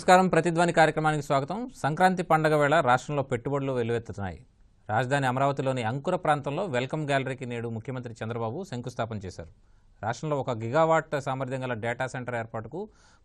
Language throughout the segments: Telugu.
నమస్కారం. ప్రతిధ్వని కార్యక్రమానికి స్వాగతం. సంక్రాంతి పండుగ వేళ రాష్ట్రంలో పెట్టుబడులు వెల్లువెత్తుతున్నాయి. రాజధాని అమరావతిలోని అంకుర ప్రాంతంలో వెల్కమ్ గ్యాలరీకి నేడు ముఖ్యమంత్రి చంద్రబాబు శంకుస్థాపన చేశారు. రాష్ట్రంలో 1 గిగావాట్ సామర్థ్యం గల డేటా సెంటర్ ఏర్పాటుకు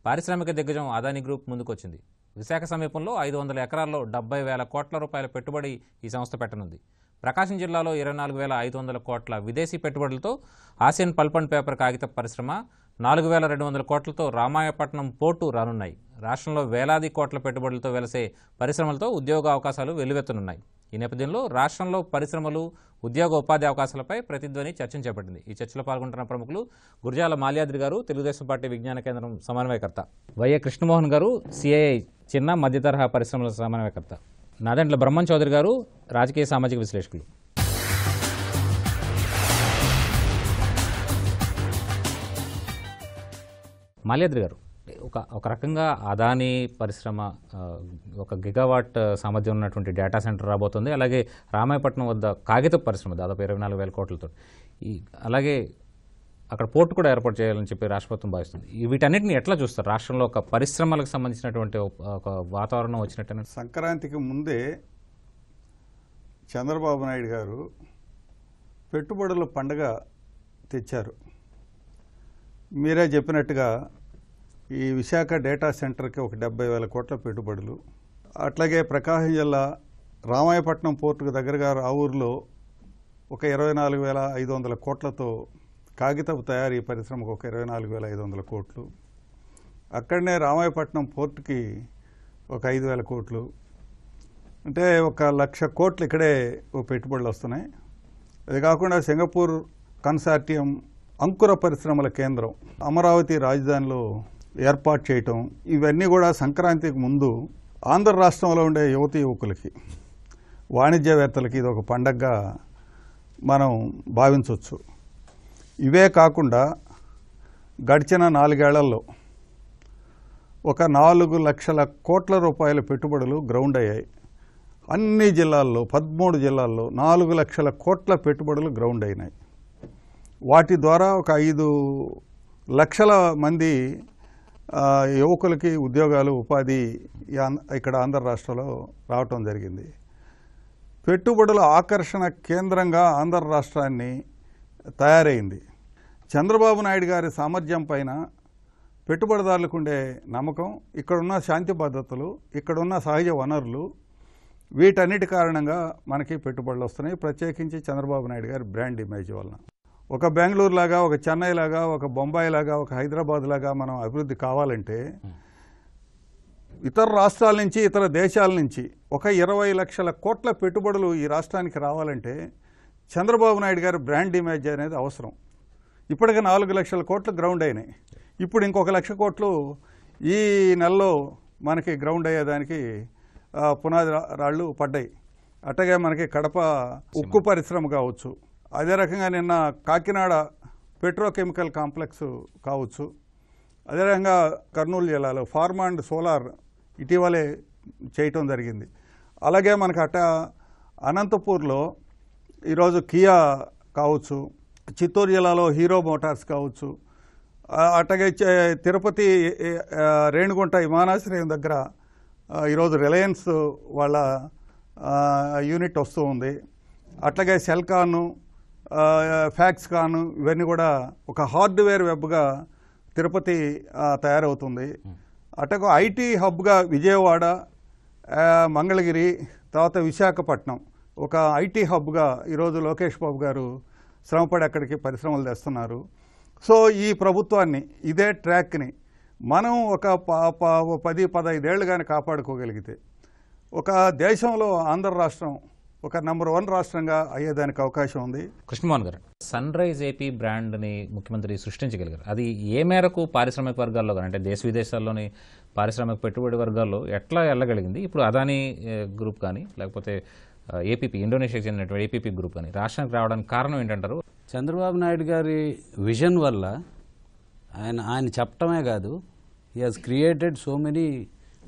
పారిశ్రామిక దిగ్గజం అదానీ గ్రూప్ ముందుకొచ్చింది. విశాఖ సమీపంలో 500 ఎకరాల్లో 70,000 కోట్ల రూపాయల పెట్టుబడి ఈ సంస్థ పెట్టనుంది. ప్రకాశం జిల్లాలో 24,500 కోట్ల విదేశీ పెట్టుబడులతో ఆసియన్ పల్ప్ అండ్ పేపర్ కాగిత పరిశ్రమ, 4,200 కోట్లతో రామాయపట్నం పోర్టు రానున్నాయి. రాష్ట్రంలో వేలాది కోట్ల పెట్టుబడులతో వెలసే పరిశ్రమలతో ఉద్యోగ అవకాశాలు వెల్లువెత్తనున్నాయి. ఈ నేపథ్యంలో రాష్ట్రంలో పరిశ్రమలు, ఉద్యోగ ఉపాధి అవకాశాలపై ప్రతిధ్వని చర్చను చేపట్టింది. ఈ చర్చలో పాల్గొంటున్న ప్రముఖులు గురజాల మాల్యాద్రి గారు, తెలుగుదేశం పార్టీ విజ్ఞాన కేంద్రం సమన్వయకర్త, వైఏ కృష్ణమోహన్ గారు, సిఐఐ చిన్న మధ్య తరహా పరిశ్రమల సమన్వయకర్త, నాదెండ్ల బ్రహ్మం చౌదరి గారు, రాజకీయ సామాజిక విశ్లేషకులు. మాల్యాద్రి గారు, ఒక రకంగా అదానీ పరిశ్రమ 1 గిగావాట్ సామర్థ్యం ఉన్నటువంటి డేటా సెంటర్ రాబోతుంది. అలాగే రామాయపట్నం వద్ద కాగిత పరిశ్రమ దాదాపు 24,000 కోట్లతో, అలాగే అక్కడ పోర్టు కూడా ఏర్పాటు చేయాలని చెప్పి రాష్ట్ర ప్రభుత్వం భావిస్తుంది. వీటన్నిటిని ఎట్లా చూస్తారు? రాష్ట్రంలో ఒక పరిశ్రమలకు సంబంధించినటువంటి ఒక వాతావరణం వచ్చినట్టు. సంక్రాంతికి ముందే చంద్రబాబు నాయుడు గారు పెట్టుబడుల పండుగ తెచ్చారు. మీరే చెప్పినట్టుగా ఈ విశాఖ డేటా సెంటర్కి 70,000 కోట్ల పెట్టుబడులు, అట్లాగే ప్రకాశం జిల్లా రామాయపట్నం పోర్టుకు దగ్గరగా రావూరులో 24,500 కోట్లతో కాగితపు తయారీ పరిశ్రమకు 24,500 కోట్లు, అక్కడనే రామాయపట్నం పోర్టుకి 5,000 కోట్లు, అంటే 1,00,000 కోట్లు ఇక్కడే పెట్టుబడులు వస్తున్నాయి. అది కాకుండా సింగపూర్ కన్సార్టియం అంకుర పరిశ్రమల కేంద్రం అమరావతి రాజధానిలో ఏర్పాటు చేయటం, ఇవన్నీ కూడా సంక్రాంతికి ముందు ఆంధ్ర రాష్ట్రంలో ఉండే యువతి యువకులకి, వాణిజ్యవేత్తలకి ఇది ఒక పండగగా మనం భావించవచ్చు. ఇవే కాకుండా గడిచిన 4 ఏళ్లలో 4 లక్షల కోట్ల రూపాయల పెట్టుబడులు గ్రౌండ్ అయ్యాయి. అన్ని జిల్లాల్లో 13 జిల్లాల్లో 4 లక్షల కోట్ల పెట్టుబడులు గ్రౌండ్ అయినాయి. వాటి ద్వారా 5 లక్షల మంది యువకులకి ఉద్యోగాలు, ఉపాధి ఇక్కడ ఆంధ్ర రాష్ట్రంలో రావటం జరిగింది. పెట్టుబడుల ఆకర్షణ కేంద్రంగా ఆంధ్ర రాష్ట్రాన్ని తయారైంది. చంద్రబాబు నాయుడు గారి సామర్థ్యం పైన పెట్టుబడిదారులకు ఉండే నమ్మకం, ఇక్కడున్న శాంతి భద్రతలు, ఇక్కడున్న సహజ వనరులు, వీటన్నిటి కారణంగా మనకి పెట్టుబడులు వస్తున్నాయి. ప్రత్యేకించి చంద్రబాబు నాయుడు గారి బ్రాండ్ ఇమేజ్ వలన ఒక బెంగళూరు లాగా, ఒక చెన్నై లాగా, ఒక బొంబాయి లాగా, ఒక హైదరాబాద్ లాగా మనం అభివృద్ధి కావాలంటే ఇతర రాష్ట్రాల నుంచి, ఇతర దేశాల నుంచి 20 లక్షల కోట్ల పెట్టుబడులు ఈ రాష్ట్రానికి రావాలంటే చంద్రబాబు నాయుడు గారి బ్రాండ్ ఇమేజ్ అనేది అవసరం. ఇప్పటికే 4 లక్షల కోట్లు గ్రౌండ్ అయినాయి. ఇప్పుడు ఇంకొక 1,00,000 కోట్లు ఈ నెలలో మనకి గ్రౌండ్ అయ్యేదానికి పునాది రాళ్ళు పడ్డాయి. అట్టగే మనకి కడప ఉక్కు పరిశ్రమ కావచ్చు, అదే రకంగా నిన్న కాకినాడ పెట్రోకెమికల్ కాంప్లెక్స్ కావచ్చు, అదే రకంగా కర్నూలు జిల్లాలో ఫార్మా అండ్ సోలార్ ఇటీవలే చేయటం జరిగింది. అలాగే మనకు అనంతపూర్లో ఈరోజు కియా కావచ్చు, చిత్తూరు జిల్లాలో హీరో మోటార్స్ కావచ్చు, అట్టగే తిరుపతి రేణిగుంట విమానాశ్రయం దగ్గర ఈరోజు రిలయన్స్ వాళ్ళ యూనిట్ వస్తూ ఉంది. అట్లాగే సెల్కాను, ఫ్యాక్స్కాను, ఇవన్నీ కూడా ఒక హార్డ్వేర్ వెబ్గా తిరుపతి తయారవుతుంది. అట్టగా ఐటీ హబ్గా విజయవాడ, మంగళగిరి, తర్వాత విశాఖపట్నం ఒక ఐటీ హబ్గా ఈరోజు లోకేష్ బాబు గారు శ్రమపడి అక్కడికి పరిశ్రమలు తెస్తున్నారు. సో ఈ ప్రభుత్వాన్ని, ఇదే ట్రాక్ని మనం ఒక 10-15 ఏళ్ళు కానీ కాపాడుకోగలిగితే ఒక దేశంలో ఆంధ్ర రాష్ట్రం ఒక నెంబర్ 1 రాష్ట్రంగా అయ్యేదానికి అవకాశం ఉంది. కృష్ణమోహన్ గారు, సన్ రైజ్ ఏపీ బ్రాండ్ని ముఖ్యమంత్రి సృష్టించగలిగారు. అది ఏ మేరకు పారిశ్రామిక వర్గాల్లో కానీ, అంటే దేశ విదేశాల్లోని పారిశ్రామిక పెట్టుబడి వర్గాల్లో ఎట్లా వెళ్ళగలిగింది? ఇప్పుడు అదానీ గ్రూప్ కానీ, లేకపోతే ఏపీపీ, ఇండోనేషియాకి చెందినటువంటి ఏపీపీ గ్రూప్ కానీ రాష్ట్రానికి రావడానికి కారణం ఏంటంటారు? చంద్రబాబు నాయుడు గారి విజన్ వల్ల ఆయన చెప్పటమే కాదు, he has created so many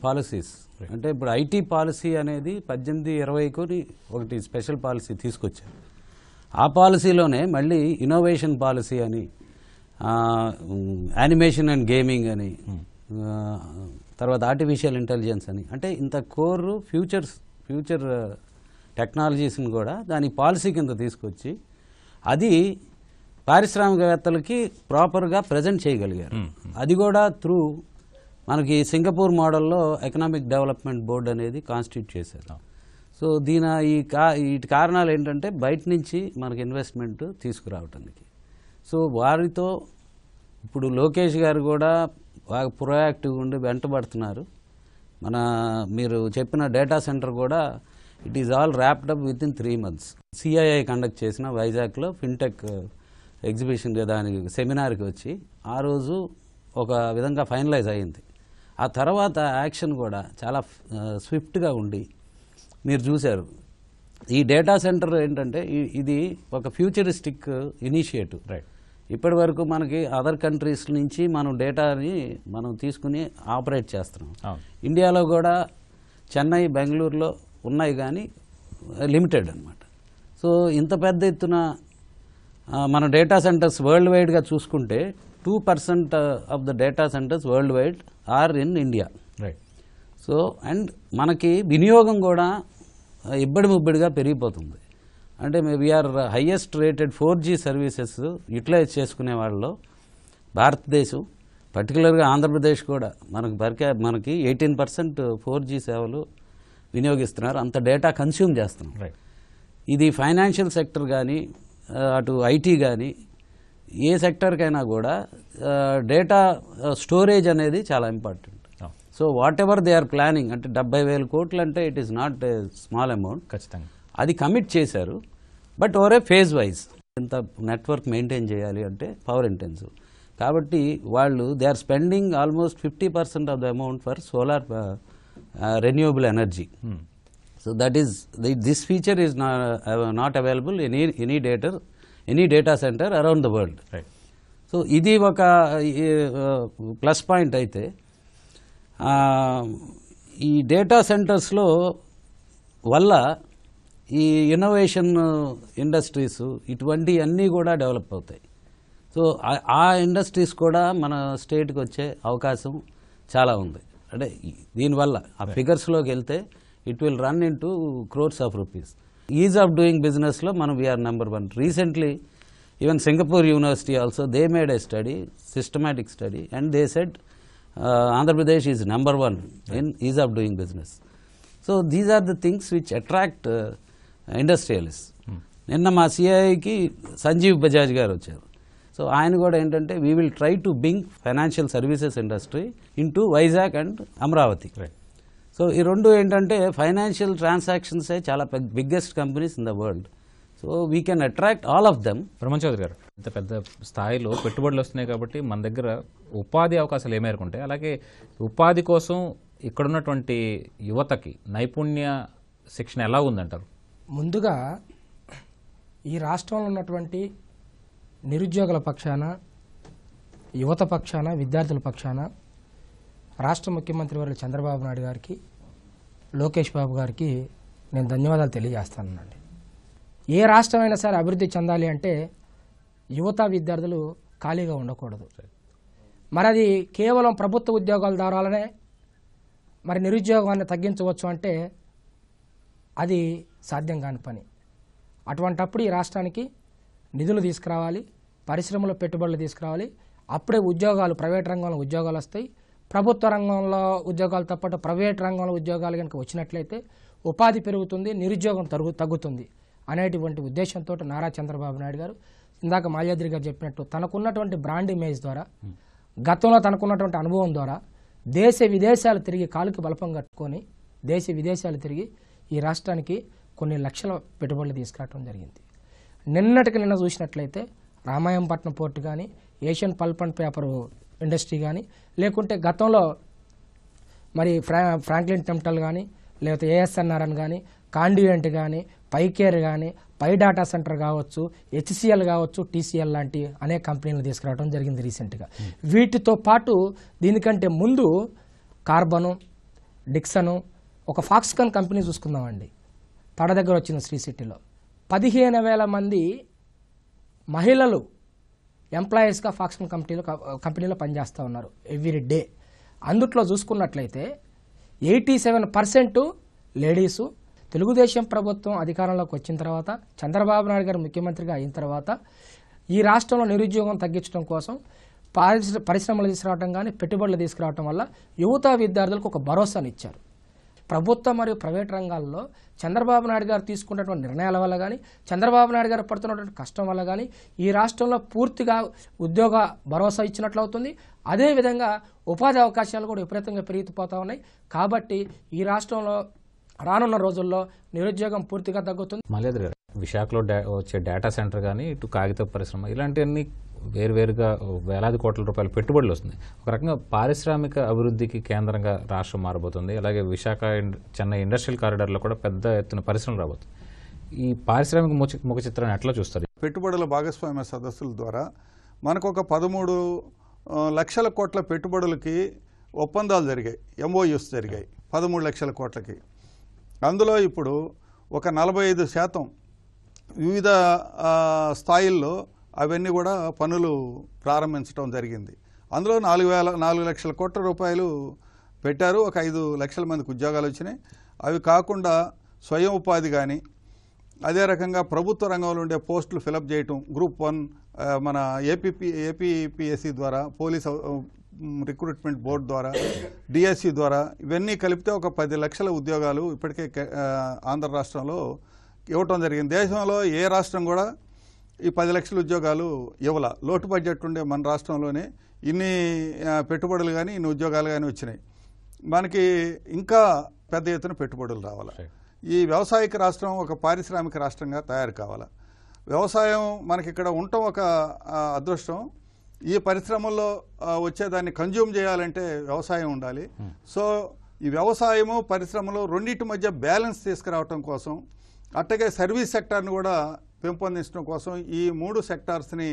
policies. అంటే ఇప్పుడు ఐటీ పాలసీ అనేది 18-20కి ఒకటి స్పెషల్ పాలసీ తీసుకొచ్చారు. ఆ పాలసీలోనే మళ్ళీ ఇన్నోవేషన్ పాలసీ అని, యానిమేషన్ అండ్ గేమింగ్ అని, తర్వాత ఆర్టిఫిషియల్ ఇంటెలిజెన్స్ అని, అంటే ఇంత కోర్ ఫ్యూచర్ టెక్నాలజీస్ని కూడా దాని పాలసీ కింద తీసుకొచ్చి అది పారిశ్రామికవేత్తలకి ప్రాపర్గా ప్రజెంట్ చేయగలిగారు. అది కూడా త్రూ మనకి సింగపూర్ మోడల్లో ఎకనామిక్ డెవలప్మెంట్ బోర్డు అనేది కాన్స్టిట్యూట్ చేశారు. సో వీటి కారణాలు ఏంటంటే బయట నుంచి మనకి ఇన్వెస్ట్మెంట్ తీసుకురావటానికి. సో వారితో ఇప్పుడు లోకేష్ గారు కూడా బాగా ప్రొయాక్టివ్గా ఉండి వెంటబడుతున్నారు. మీరు చెప్పిన డేటా సెంటర్ కూడా it is all wrapped up with in 3 months. CII conduct చేసిన వైజాగ్లో ఫిన్టెక్ ఎగ్జిబిషన్ దానికి సెమినార్కి వచ్చి ఆ రోజు ఒక విధంగా ఫైనలైజ్ అయింది. ఆ తర్వాత యాక్షన్ కూడా చాలా స్విఫ్ట్గా ఉండి మీరు చూశారు. ఈ డేటా సెంటర్ ఏంటంటే ఇది ఒక ఫ్యూచరిస్టిక్ ఇనిషియేటివ్. రైట్, ఇప్పటి వరకు మనకి అదర్ కంట్రీస్ నుంచి మనం డేటాని మనం తీసుకుని ఆపరేట్ చేస్తున్నాం. ఇండియాలో కూడా చెన్నై, బెంగళూరులో ఉన్నాయి కానీ లిమిటెడ్ అన్నమాట. సో ఇంత పెద్ద ఎత్తున మన డేటా సెంటర్స్ వరల్డ్ వైడ్గా చూసుకుంటే 2% of the data centres world wide are in India. Right. So and మనకి వినియోగం కూడా ఇబ్బడిముబ్బడిగా పెరిగిపోతుంది. అంటే we are highest rated 4G services utilise చేసుకునే వాళ్ళలో భారతదేశం, పర్టికులర్గా ఆంధ్రప్రదేశ్ కూడా మనకి 18% 4G సేవలు వినియోగిస్తున్నారు. అంత డేటా కన్స్యూమ్ చేస్తున్నాం. రైట్. ఇది ఫైనాన్షియల్ సెక్టర్ కానీ అటు ఐటీ కానీ ఏ సెక్టర్కైనా కూడా డేటా స్టోరేజ్ అనేది చాలా important. So whatever they are planning, అంటే 70,000 కోట్లు అంటే it is not a small amount. ఖచ్చితంగా అది కమిట్ చేశారు. But over a phase wise ఇంత నెట్వర్క్ మెయింటైన్ చేయాలి అంటే పవర్ ఇంటెన్సివ్ కాబట్టి వాళ్ళు they are spending almost 50% of the amount for solar renewable energy. So that is this feature is not available any data centre around the world. So ఇది ఒక ప్లస్ పాయింట్. అయితే ఈ డేటా సెంటర్స్లో వల్ల ఈ ఇన్నోవేషన్ ఇండస్ట్రీస్ ఇటువంటివన్నీ కూడా డెవలప్ అవుతాయి. సో ఆ ఇండస్ట్రీస్ కూడా మన స్టేట్కి వచ్చే అవకాశం చాలా ఉంది. అంటే దీనివల్ల ఆ ఫిగర్స్లోకి వెళ్తే it will run in to crores of rupees. Is of doing బిజినెస్లో మనం we are number 1. Recently even Singapore university also they made A study, systematic study, and they said Andhra Pradesh is number 1 in is of doing business. So these are the things which attract industrialist. నిన్న మా సిఐకి సంజీవ్ బజాజ్ గారు వచ్చారు. సో ఆయన కూడా ఏంటంటే we will try to bring financial services industry into Vizag and Amaravati. So ఈ రెండు ఏంటంటే ఫైనాన్షియల్ ట్రాన్సాక్షన్సే చాలా biggest companies in the world. So we can attract all of them. Brahmam Chowdary garu, ఇంత పెద్ద స్థాయిలో పెట్టుబడులు వస్తున్నాయి కాబట్టి మన దగ్గర ఉపాధి అవకాశాలు ఏ మేరకు ఉంటాయి? అలాగే ఉపాధి కోసం ఇక్కడున్నటువంటి యువతకి నైపుణ్య శిక్షణ ఎలా ఉందంటారు? ముందుగా ఈ రాష్ట్రంలో ఉన్నటువంటి నిరుద్యోగుల పక్షాన, యువత పక్షాన, విద్యార్థుల పక్షాన రాష్ట్ర ముఖ్యమంత్రి వర్యులు చంద్రబాబు నాయుడు గారికి, లోకేష్ బాబు గారికి నేను ధన్యవాదాలు తెలియజేస్తానండి. ఏ రాష్ట్రమైనా సరే అభివృద్ధి చెందాలి అంటే యువత, విద్యార్థులు ఖాళీగా ఉండకూడదు. మరి అది కేవలం ప్రభుత్వ ఉద్యోగాల ద్వారానే మరి నిరుద్యోగాన్ని తగ్గించవచ్చు అంటే అది సాధ్యం కాని పని. అటువంటప్పుడు ఈ రాష్ట్రానికి నిధులు తీసుకురావాలి, పరిశ్రమలో పెట్టుబడులు తీసుకురావాలి. అప్పుడే ఉద్యోగాలు, ప్రైవేట్ రంగంలో ఉద్యోగాలు వస్తాయి. ప్రభుత్వ రంగంలో ఉద్యోగాలతో పాటు ప్రైవేట్ రంగంలో ఉద్యోగాలు కనుక వచ్చినట్లయితే ఉపాధి పెరుగుతుంది, నిరుద్యోగం తగ్గుతుంది అనేటువంటి ఉద్దేశంతో నారా చంద్రబాబు నాయుడు గారు ఇందాక మాల్యాద్రి గారు చెప్పినట్టు తనకున్నటువంటి బ్రాండ్ ఇమేజ్ ద్వారా, గతంలో తనకున్నటువంటి అనుభవం ద్వారా దేశ విదేశాలు తిరిగి, కాలుకి బలపం కట్టుకొని దేశ విదేశాలు తిరిగి ఈ రాష్ట్రానికి కొన్ని లక్షల పెట్టుబడులు తీసుకురావడం జరిగింది. నిన్నటికి నిన్న చూసినట్లయితే రామాయంపట్నం పోర్టు కానీ, Asian pulp and paper industry కానీ, లేకుంటే గతంలో మరి ఫ్రాంక్లిన్ టెంప్టల్ కానీ, లేకపోతే ఏఎస్ఎన్ఆర్ఎన్ కానీ, కాండివెంట్ కానీ, పైకేర్ కానీ, పై డాటా సెంటర్ కావచ్చు, హెచ్సిఎల్ కావచ్చు, టీసీఎల్ లాంటి అనేక కంపెనీలు తీసుకురావడం జరిగింది రీసెంట్గా. వీటితో పాటు దీనికంటే ముందు కార్బను, డిక్సను, ఒక ఫాక్స్కాన్ కంపెనీ చూసుకుందామండి, తడ దగ్గర వచ్చిన శ్రీ సిటీలో 15,000 మంది మహిళలు ఎంప్లాయీస్గా ఫాక్స్కాన్ కంపెనీలో పనిచేస్తూ ఉన్నారు ఎవ్రీ డే. అందుట్లో చూసుకున్నట్లయితే 87% లేడీసు. తెలుగుదేశం ప్రభుత్వం అధికారంలోకి వచ్చిన తర్వాత, చంద్రబాబు నాయుడు గారు ముఖ్యమంత్రిగా అయిన తర్వాత ఈ రాష్ట్రంలో నిరుద్యోగం తగ్గించడం కోసం పరిశ్రమలు తీసుకురావడం కానీ, పెట్టుబడులు తీసుకురావడం వల్ల యువత విద్యార్థులకు ఒక భరోసాని ఇచ్చారు. ప్రభుత్వ మరియు ప్రైవేట్ రంగాల్లో చంద్రబాబు నాయుడు గారు తీసుకున్నటువంటి నిర్ణయాల వల్ల కానీ, చంద్రబాబు నాయుడు గారు పడుతున్నటువంటి కష్టం వల్ల కానీ ఈ రాష్ట్రంలో పూర్తిగా ఉద్యోగ భరోసా ఇచ్చినట్లు అవుతుంది. అదేవిధంగా ఉపాధి అవకాశాలు కూడా విపరీతంగా పెరిగిపోతూ ఉన్నాయి. కాబట్టి ఈ రాష్ట్రంలో రానున్న రోజుల్లో నిరుద్యోగం పూర్తిగా తగ్గుతుంది. మల్లేద్ర గారు, విశాఖలో వచ్చే డేటా సెంటర్ కానీ, ఇటు కాగిత పరిశ్రమ, ఇలాంటివన్నీ వేరువేరుగా వేలాది కోట్ల రూపాయల పెట్టుబడులు వస్తుంది. ఒక రకంగా పారిశ్రామిక అభివృద్ధికి కేంద్రంగా రాష్ట్రం మారబోతుంది. అలాగే విశాఖ చెన్నై ఇండస్ట్రియల్ కారిడార్లో కూడా పెద్ద ఎత్తున పరిశ్రమలు రాబోతుంది. ఈ పారిశ్రామిక ముఖ చిత్రాన్ని ఎట్లా చూస్తారు? పెట్టుబడుల భాగస్వామ్య సదస్సుల ద్వారా మనకు ఒక 13 లక్షల కోట్ల పెట్టుబడులకి ఒప్పందాలు జరిగాయి, ఎంఓయూస్ జరిగాయి 13 లక్షల కోట్లకి. అందులో ఇప్పుడు ఒక 45% వివిధ స్థాయిల్లో అవన్నీ కూడా పనులు ప్రారంభించడం జరిగింది. అందులో 4 లక్షల కోట్ల రూపాయలు పెట్టారు. ఒక 5 లక్షల మందికి ఉద్యోగాలు వచ్చినాయి. అవి కాకుండా స్వయం ఉపాధి కానీ, అదే రకంగా ప్రభుత్వ రంగంలో ఉండే పోస్టులు ఫిలప్ చేయటం, గ్రూప్ 1 మన ఏపీపీఎస్సీ ద్వారా, పోలీస్ రిక్రూట్మెంట్ బోర్డు ద్వారా, డిఎస్సి ద్వారా, ఇవన్నీ కలిపితే ఒక 10 లక్షల ఉద్యోగాలు ఇప్పటికే ఆంధ్ర రాష్ట్రంలో ఇవ్వటం జరిగింది. దేశంలో ఏ రాష్ట్రం కూడా ఈ 10 లక్షల ఉద్యోగాలు ఇవ్వాల. లోటు బడ్జెట్ ఉండే మన రాష్ట్రంలోనే ఇన్ని పెట్టుబడులు కానీ, ఇన్ని ఉద్యోగాలు కానీ వచ్చినాయి. మనకి ఇంకా పెద్ద ఎత్తున పెట్టుబడులు రావాలి. ఈ వ్యవసాయక రాష్ట్రం ఒక పారిశ్రామిక రాష్ట్రంగా తయారు కావాలి. వ్యవసాయం మనకి ఇక్కడ ఉండటం ఒక అదృష్టం. ఈ పరిశ్రమల్లో వచ్చేదాన్ని కన్జ్యూమ్ చేయాలంటే వ్యవసాయం ఉండాలి. సో ఈ వ్యవసాయము, పరిశ్రమలు రెండింటి మధ్య బ్యాలెన్స్ తీసుకురావటం కోసం, అట్టగే సర్వీస్ సెక్టార్ని కూడా పెంపొందించడం కోసం, ఈ 3 సెక్టార్స్ని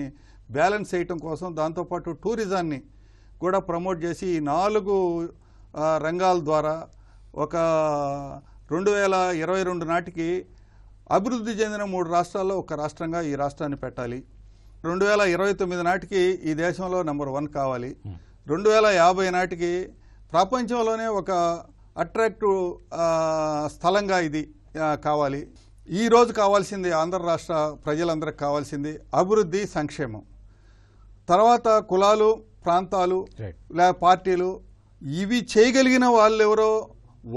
బ్యాలెన్స్ చేయటం కోసం, దాంతోపాటు టూరిజాన్ని కూడా ప్రమోట్ చేసి ఈ 4 రంగాల ద్వారా ఒక 2022 నాటికి అభివృద్ధి చెందిన 3 రాష్ట్రాల్లో ఒక రాష్ట్రంగా ఈ రాష్ట్రాన్ని పెట్టాలి. 2029 నాటికి ఈ దేశంలో నెంబర్ 1 కావాలి. 2050 నాటికి ప్రపంచంలోనే ఒక అట్రాక్టివ్ స్థలంగా ఇది కావాలి. ఈ రోజు కావాల్సింది, ఆంధ్ర రాష్ట్ర ప్రజలందరికీ కావాల్సింది అభివృద్ధి, సంక్షేమం. తర్వాత కులాలు, ప్రాంతాలు, పార్టీలు, ఇవి చేయగలిగిన వాళ్ళు ఎవరో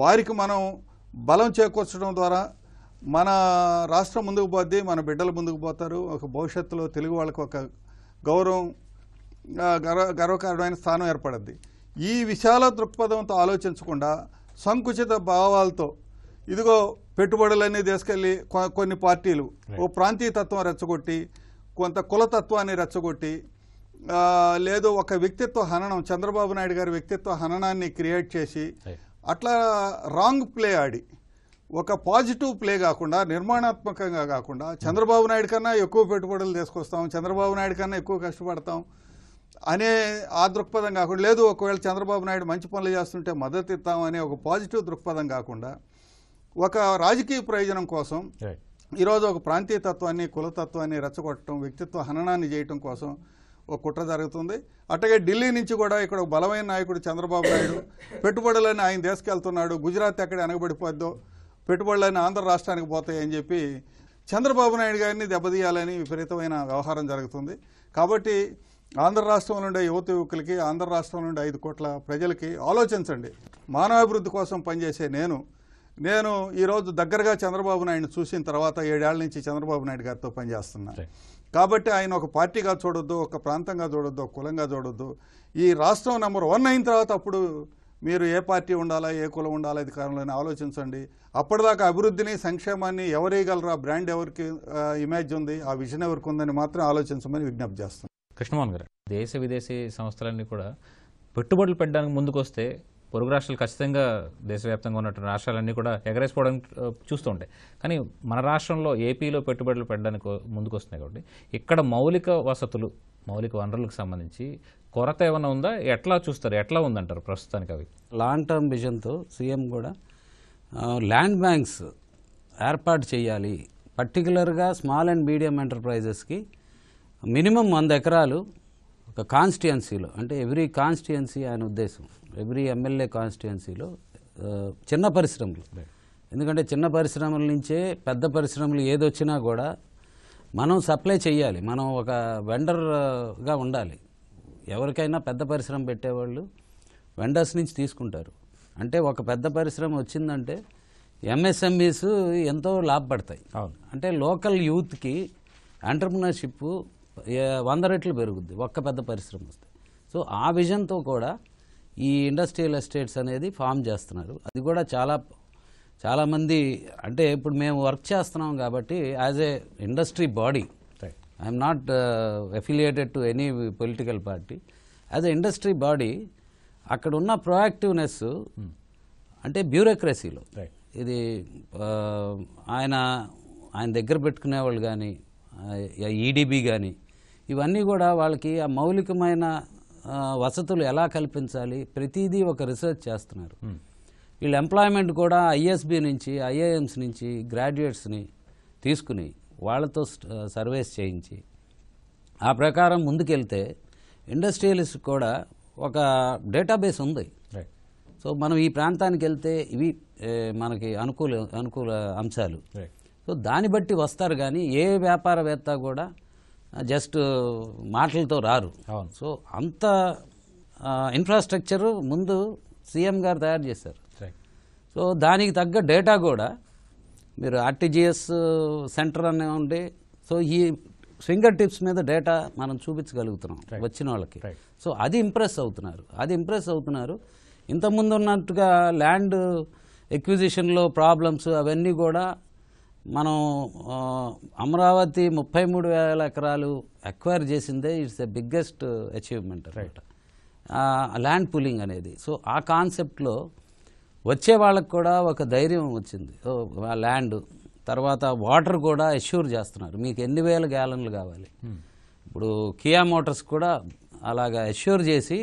వారికి మనం బలం చేకూర్చడం ద్వారా మన రాష్ట్రం ముందుకు పోద్ది, మన బిడ్డలు ముందుకు పోతారు. ఒక భవిష్యత్తులో తెలుగు వాళ్ళకు ఒక గౌరవం, గర్వకారణమైన స్థానం ఏర్పడద్ది. ఈ విశాల దృక్పథంతో ఆలోచించకుండా సంకుచిత భావాలతో ఇదిగో పెట్టుబడులన్నీ తీసుకెళ్ళి కొన్ని పార్టీలు ఓ ప్రాంతీయతత్వం రెచ్చగొట్టి, కొంత కులతత్వాన్ని రెచ్చగొట్టి, లేదు ఒక వ్యక్తిత్వ హననం, చంద్రబాబు నాయుడు గారి వ్యక్తిత్వ హననాన్ని క్రియేట్ చేసి అట్లా రాంగ్ ప్లే ఆడి, ఒక పాజిటివ్ ప్లే కాకుండా, నిర్మాణాత్మకంగా కాకుండా, చంద్రబాబు నాయుడు కన్నా ఎక్కువ పెట్టుబడులు తీసుకొస్తాం, చంద్రబాబు నాయుడు కన్నా ఎక్కువ కష్టపడతాం అనే ఆ దృక్పథం కాకుండా, లేదు ఒకవేళ చంద్రబాబు నాయుడు మంచి పనులు చేస్తుంటే మద్దతు ఇస్తాం అనే ఒక పాజిటివ్ దృక్పథం కాకుండా, ఒక రాజకీయ ప్రయోజనం కోసం ఈరోజు ఒక ప్రాంతీయతత్వాన్ని, కులతత్వాన్ని రెచ్చగొట్టడం, వ్యక్తిత్వ హననాన్ని చేయటం కోసం ఒక కుట్ర జరుగుతుంది. అట్టగే ఢిల్లీ నుంచి కూడా ఇక్కడ ఒక బలమైన నాయకుడు చంద్రబాబు నాయుడు పెట్టుబడులని ఆయన తీసుకెళ్తున్నాడు, గుజరాత్ ఎక్కడ వెనకబడిపోద్దో, పెట్టుబడులన్నీ ఆంధ్ర రాష్ట్రానికి పోతాయని చెప్పి చంద్రబాబు నాయుడు గారిని దెబ్బతీయాలని విపరీతమైన వ్యవహారం జరుగుతుంది. కాబట్టి ఆంధ్ర రాష్ట్రంలో ఉండే యువకులకి, ఆంధ్ర రాష్ట్రంలో ఉండే 5 కోట్ల ప్రజలకి ఆలోచించండి. మానవాభివృద్ధి కోసం పనిచేసే నేను ఈరోజు దగ్గరగా చంద్రబాబు నాయుడిని చూసిన తర్వాత 7 ఏళ్ల నుంచి చంద్రబాబు నాయుడు గారితో పనిచేస్తున్నా. కాబట్టి ఆయన ఒక పార్టీగా చూడొద్దు, ఒక ప్రాంతంగా చూడొద్దు, ఒక కులంగా చూడొద్దు. ఈ రాష్ట్రం నెంబర్ 1 అయిన తర్వాత అప్పుడు మీరు ఏ పార్టీ ఉండాలా, ఏ కులం ఉండాలా అధికారంలోనే ఆలోచించండి. అప్పటిదాకా అభివృద్ధిని, సంక్షేమాన్ని ఎవరు వేయగలరా, బ్రాండ్ ఎవరికి ఇమేజ్ ఉంది, ఆ విజన్ ఎవరికి ఉందని మాత్రం ఆలోచించమని విజ్ఞప్తి చేస్తాం. కృష్ణమోహన్ గారు, దేశ విదేశీ సంస్థలన్నీ కూడా పెట్టుబడులు పెట్టడానికి ముందుకొస్తే పొరుగు రాష్ట్రాలు ఖచ్చితంగా దేశవ్యాప్తంగా ఉన్నటువంటి రాష్ట్రాలన్నీ కూడా ఎగరేసుకోవడానికి చూస్తూ ఉంటాయి. కానీ మన రాష్ట్రంలో ఏపీలో పెట్టుబడులు పెట్టడానికి ముందుకు వస్తున్నాయి. కాబట్టి ఇక్కడ మౌలిక వసతులు, మౌలిక వనరులకు సంబంధించి కొరత ఏమైనా ఉందా? ఎట్లా చూస్తారు, ఎట్లా ఉందంటారు ప్రస్తుతానికి? అవి లాంగ్ టర్మ్ విజన్తో సీఎం కూడా ల్యాండ్ బ్యాంక్స్ ఏర్పాటు చేయాలి. పర్టికులర్గా స్మాల్ అండ్ మీడియం ఎంటర్ప్రైజెస్కి మినిమం 100 ఎకరాలు ఒక కాన్స్టిట్యుయెన్సీలో, అంటే ఎవ్రీ కాన్స్టిట్యుయెన్సీ ఆయన ఉద్దేశం, ఎవ్రీ ఎమ్మెల్యే కాన్స్టిట్యుయెన్సీలో చిన్న పరిశ్రమలు, ఎందుకంటే చిన్న పరిశ్రమల నుంచే పెద్ద పరిశ్రమలు ఏదొచ్చినా కూడా మనం సప్లై చేయాలి, మనం ఒక వెండర్గా ఉండాలి. ఎవరికైనా పెద్ద పరిశ్రమ పెట్టేవాళ్ళు వెండర్స్ నుంచి తీసుకుంటారు. అంటే ఒక పెద్ద పరిశ్రమ వచ్చిందంటే ఎంఎస్ఎంఈస్ ఎంతో లాభపడతాయి. అంటే లోకల్ యూత్కి ఎంటర్ప్రినర్షిప్ 100 రెట్లు పెరుగుద్ది ఒక్క పెద్ద పరిశ్రమ వస్తే. సో ఆ విజన్తో కూడా ఈ ఇండస్ట్రియల్ ఎస్టేట్స్ అనేది ఫామ్ చేస్తున్నారు. అది కూడా చాలామంది, అంటే ఇప్పుడు మేము వర్క్ చేస్తున్నాం కాబట్టి as a industry body, I'm not affiliated to any political party, as a industry body అక్కడ ఉన్న ప్రొయాక్టివ్నెస్, అంటే బ్యూరోక్రసీలో ఇది ఆయన దగ్గర పెట్టుకునే వాళ్ళు కానీ ఈడీబీ కానీ ఇవన్నీ కూడా వాళ్ళకి ఆ మౌలికమైన వసతులు ఎలా కల్పించాలి ప్రతిదీ ఒక రీసెర్చ్ చేస్తున్నారు. వీళ్ళు ఎంప్లాయ్మెంట్ కూడా ఐఎస్బి నుంచి ఐఐఎమ్స్ నుంచి గ్రాడ్యుయేట్స్ని తీసుకుని వాళ్ళతో సర్వేస్ చేయించి ఆ ప్రకారం ముందుకెళ్తే ఇండస్ట్రియలిస్ట్ కూడా ఒక డేటాబేస్ ఉంది. సో మనం ఈ ప్రాంతానికి వెళ్తే ఇవి మనకి అనుకూల అంశాలు. సో దాన్ని బట్టి వస్తారు కానీ ఏ వ్యాపారవేత్త కూడా జస్ట్ మాటలతో రారు. సో అంత ఇన్ఫ్రాస్ట్రక్చర్ ముందు సీఎం గారు తయారు చేశారు. సో దానికి తగ్గ డేటా కూడా మీరు ఆర్టీజీఎస్ సెంటర్ అనే ఉండి, సో ఈ ఫింగర్ టిప్స్ మీద డేటా మనం చూపించగలుగుతున్నాం వచ్చిన వాళ్ళకి. సో అది ఇంప్రెస్ అవుతున్నారు. ఇంతకుముందు ఉన్నట్టుగా ల్యాండ్ ఎక్విజిషన్లో ప్రాబ్లమ్స్ అవన్నీ కూడా మనం అమరావతి 33,000 ఎకరాలు అక్వైర్ చేసిందే ఇట్స్ ద బిగ్గెస్ట్ అచీవ్మెంట్ అనమాట ల్యాండ్ పూలింగ్ అనేది. సో ఆ కాన్సెప్ట్లో వచ్చే వాళ్ళకు కూడా ఒక ధైర్యం వచ్చింది. ల్యాండ్ తర్వాత వాటర్ కూడా అష్యూర్ చేస్తున్నారు, మీకు ఎన్ని వేల గ్యాలన్లు కావాలి. ఇప్పుడు కియా మోటార్స్ కూడా అలాగా అష్యూర్ చేసి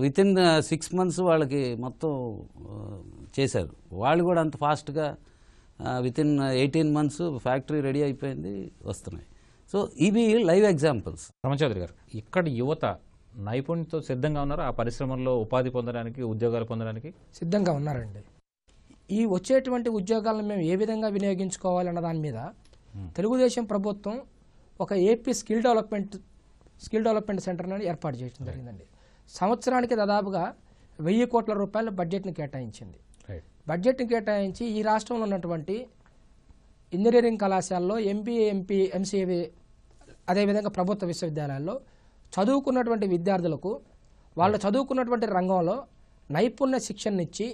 వితిన్ 6 months వాళ్ళకి మొత్తం చేశారు. వాళ్ళు కూడా అంత ఫాస్ట్గా వితిన్ 18 months ఫ్యాక్టరీ రెడీ అయిపోయింది, వస్తున్నాయి. సో ఇవి లైవ్ ఎగ్జాంపుల్స్. రామచౌదరి గారు, ఇక్కడ యువత నైపుణ్యంతో సిద్ధంగా ఉన్నారు ఆ పరిశ్రమల్లో ఉపాధి పొందడానికి, ఉద్యోగాలు పొందడానికి సిద్ధంగా ఉన్నారండి. ఈ వచ్చేటువంటి ఉద్యోగాలను మేము ఏ విధంగా వినియోగించుకోవాలన్న దాని మీద తెలుగుదేశం ప్రభుత్వం ఒక ఏపీ స్కిల్ డెవలప్మెంట్ సెంటర్ అనేది ఏర్పాటు చేయడం జరిగిందండి. సంవత్సరానికి దాదాపుగా 1000 కోట్ల రూపాయల బడ్జెట్ని కేటాయించింది. బడ్జెట్ని కేటాయించి ఈ రాష్ట్రంలో ఉన్నటువంటి ఇంజనీరింగ్ కళాశాలలో ఎంబీఏ, ఎంసీఏ, అదేవిధంగా ప్రభుత్వ విశ్వవిద్యాలయాల్లో చదువుకున్నటువంటి విద్యార్థులకు వాళ్ళు చదువుకున్నటువంటి రంగంలో నైపుణ్య శిక్షణనిచ్చి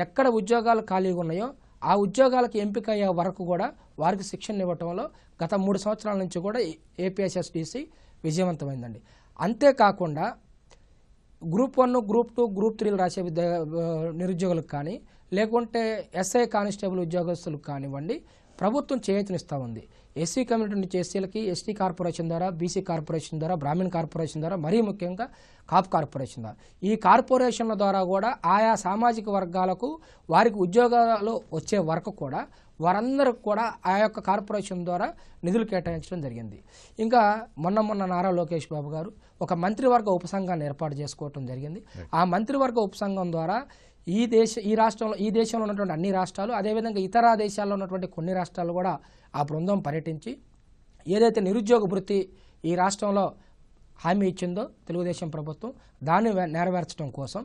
ఎక్కడ ఉద్యోగాలు ఖాళీగా ఉన్నాయో ఆ ఉద్యోగాలకు ఎంపిక అయ్యే వరకు కూడా వారికి శిక్షణ ఇవ్వటంలో గత 3 సంవత్సరాల నుంచి కూడా ఏపీఎస్ఎస్డిసి విజయవంతమైందండి. అంతేకాకుండా గ్రూప్ 1, గ్రూప్ 2, గ్రూప్ 3 రాసే నిరుద్యోగులకు కానీ, లేకుంటే ఎస్ఐ కానిస్టేబుల్ ఉద్యోగస్తులకు కానివ్వండి, ప్రభుత్వం చేయూతనిస్తూ ఉంది. ఎస్సీ కమ్యూనిటీ నుంచి ఎస్సీలకి ఎస్టీ కార్పొరేషన్ ద్వారా, బీసీ కార్పొరేషన్ ద్వారా, బ్రాహ్మణ్ కార్పొరేషన్ ద్వారా, మరీ ముఖ్యంగా కాప్ కార్పొరేషన్ ద్వారా, ఈ కార్పొరేషన్ల ద్వారా కూడా ఆయా సామాజిక వర్గాలకు వారికి ఉద్యోగాలు వచ్చే వరకు కూడా వారందరికి కూడా ఆ యొక్క కార్పొరేషన్ ద్వారా నిధులు కేటాయించడం జరిగింది. ఇంకా మొన్న నారా లోకేష్ బాబు గారు ఒక మంత్రివర్గ ఉపసంఘాన్ని ఏర్పాటు చేసుకోవటం జరిగింది. ఆ మంత్రివర్గ ఉపసంఘం ద్వారా ఈ దేశంలో ఉన్నటువంటి అన్ని రాష్ట్రాలు, అదేవిధంగా ఇతర దేశాల్లో ఉన్నటువంటి కొన్ని రాష్ట్రాలు కూడా ఆ బృందం పర్యటించి ఏదైతే నిరుద్యోగ భృతి ఈ రాష్ట్రంలో హామీ ఇచ్చిందో తెలుగుదేశం ప్రభుత్వం దాన్ని నెరవేర్చడం కోసం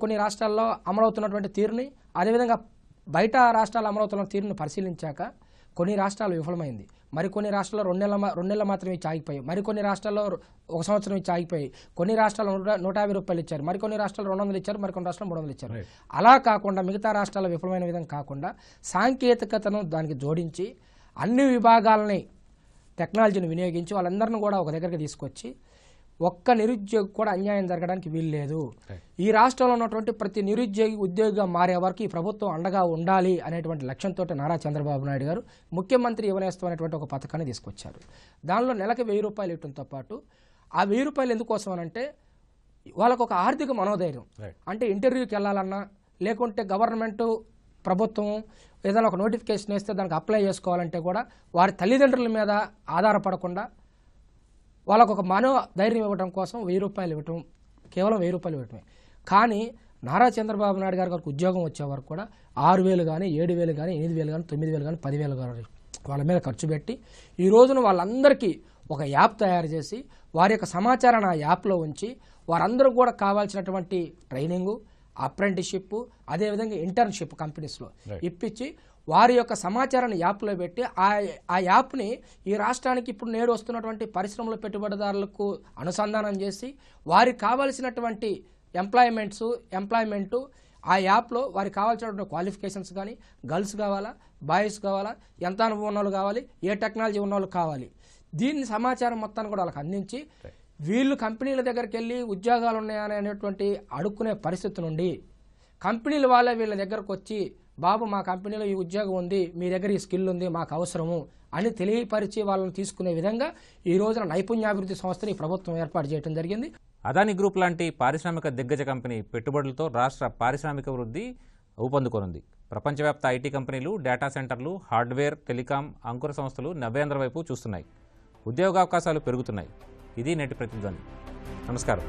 కొన్ని రాష్ట్రాల్లో అమలవుతున్నటువంటి తీరుని, అదేవిధంగా బయట రాష్ట్రాలు అమలవుతున్న తీరును పరిశీలించాక కొన్ని రాష్ట్రాలు విఫలమైంది, మరికొన్ని రాష్ట్రాల్లో 2 నెలలు మాత్రమే ఇచ్చి ఆగిపోయాయి, మరికొన్ని రాష్ట్రాల్లో 1 సంవత్సరం ఇచ్చి ఆగిపోయాయి, కొన్ని రాష్ట్రాలు 150 రూపాయలు ఇచ్చారు, మరికొన్ని రాష్ట్రాలు 200 ఇచ్చారు, మరికొన్ని రాష్ట్రాలు 300 ఇచ్చారు. అలా కాకుండా మిగతా రాష్ట్రాల విఫలమైన విధంగా కాకుండా సాంకేతికతను దానికి జోడించి అన్ని విభాగాలని టెక్నాలజీని వినియోగించి వాళ్ళందరినీ కూడా ఒక దగ్గరికి తీసుకొచ్చి ఒక్క నిరుద్యోగి కూడా అన్యాయం జరగడానికి వీల్లేదు. ఈ రాష్ట్రంలో ఉన్నటువంటి ప్రతి నిరుద్యోగి ఉద్యోగిగా మారే వరకు ఈ ప్రభుత్వం అండగా ఉండాలి అనేటువంటి లక్ష్యంతో నారా చంద్రబాబు నాయుడు గారు ముఖ్యమంత్రి యువనేస్తం అనేటువంటి ఒక పథకాన్ని తీసుకొచ్చారు. దానిలో నెలకు 1000 రూపాయలు ఇవ్వడంతో పాటు ఆ 1000 రూపాయలు ఎందుకోసం అనంటే వాళ్ళకు ఒక ఆర్థిక మనోధైర్యం. అంటే ఇంటర్వ్యూకి వెళ్ళాలన్నా, లేకుంటే గవర్నమెంట్ ప్రభుత్వం ఏదైనా ఒక నోటిఫికేషన్ వేస్తే దానికి అప్లై చేసుకోవాలంటే కూడా వారి తల్లిదండ్రుల మీద ఆధారపడకుండా వాళ్ళకు ఒక ధైర్యం ఇవ్వడం కోసం 1000 రూపాయలు ఇవ్వటం, కేవలం 1000 రూపాయలు ఇవ్వటమే. కానీ నారా చంద్రబాబు నాయుడు గారికి ఉద్యోగం వచ్చే వరకు కూడా 6000 కానీ 7000 కానీ 8000 కానీ 9000 కానీ 10,000 కానీ వాళ్ళ మీద ఖర్చు పెట్టి ఈ రోజున వాళ్ళందరికీ ఒక యాప్ తయారు చేసి వారి యొక్క సమాచారాన్ని ఆ యాప్లో ఉంచి వారందరూ కూడా కావాల్సినటువంటి ట్రైనింగు, అప్రెంటిస్షిప్, అదేవిధంగా ఇంటర్న్షిప్ కంపెనీస్లో ఇప్పించి వారి యొక్క సమాచారాన్ని యాప్లో పెట్టి ఆ యాప్ని ఈ రాష్ట్రానికి ఇప్పుడు నేడు వస్తున్నటువంటి పరిశ్రమల పెట్టుబడిదారులకు అనుసంధానం చేసి వారికి కావాల్సినటువంటి ఎంప్లాయ్మెంటు ఆ యాప్లో వారికి కావాల్సినటువంటి క్వాలిఫికేషన్స్ కానీ, గర్ల్స్ కావాలా, బాయ్స్ కావాలా, ఎంత అనుభవం ఉన్న వాళ్ళు కావాలి, ఏ టెక్నాలజీ ఉన్న వాళ్ళు కావాలి, దీన్ని సమాచారం మొత్తాన్ని కూడా వాళ్ళకి అందించి వీళ్ళు కంపెనీల దగ్గరికి వెళ్ళి ఉద్యోగాలు ఉన్నాయనేటువంటి అడుక్కునే పరిస్థితి నుండి కంపెనీల వాళ్ళే వీళ్ళ దగ్గరకు వచ్చి బాబు మా కంపెనీలో ఈ ఉద్యోగం ఉంది, మీ దగ్గర ఈ స్కిల్ ఉంది, మాకు అవసరము అని తెలియపరిచి వాళ్ళని తీసుకునే విధంగా ఈ రోజున నైపుణ్యాభివృద్ధి సంస్థని ప్రభుత్వం ఏర్పాటు చేయడం జరిగింది. అదానీ గ్రూప్ లాంటి పారిశ్రామిక దిగ్గజ కంపెనీ పెట్టుబడులతో రాష్ట్ర పారిశ్రామిక వృద్ధి ఊపందుకోనుంది. ప్రపంచవ్యాప్త ఐటీ కంపెనీలు, డేటా సెంటర్లు, హార్డ్వేర్, టెలికాం, అంకుర సంస్థలు నవ్యాంధ్ర వైపు చూస్తున్నాయి. ఉద్యోగావకాశాలు పెరుగుతున్నాయి. ఇది నేటి ప్రతిధ్వని. నమస్కారం.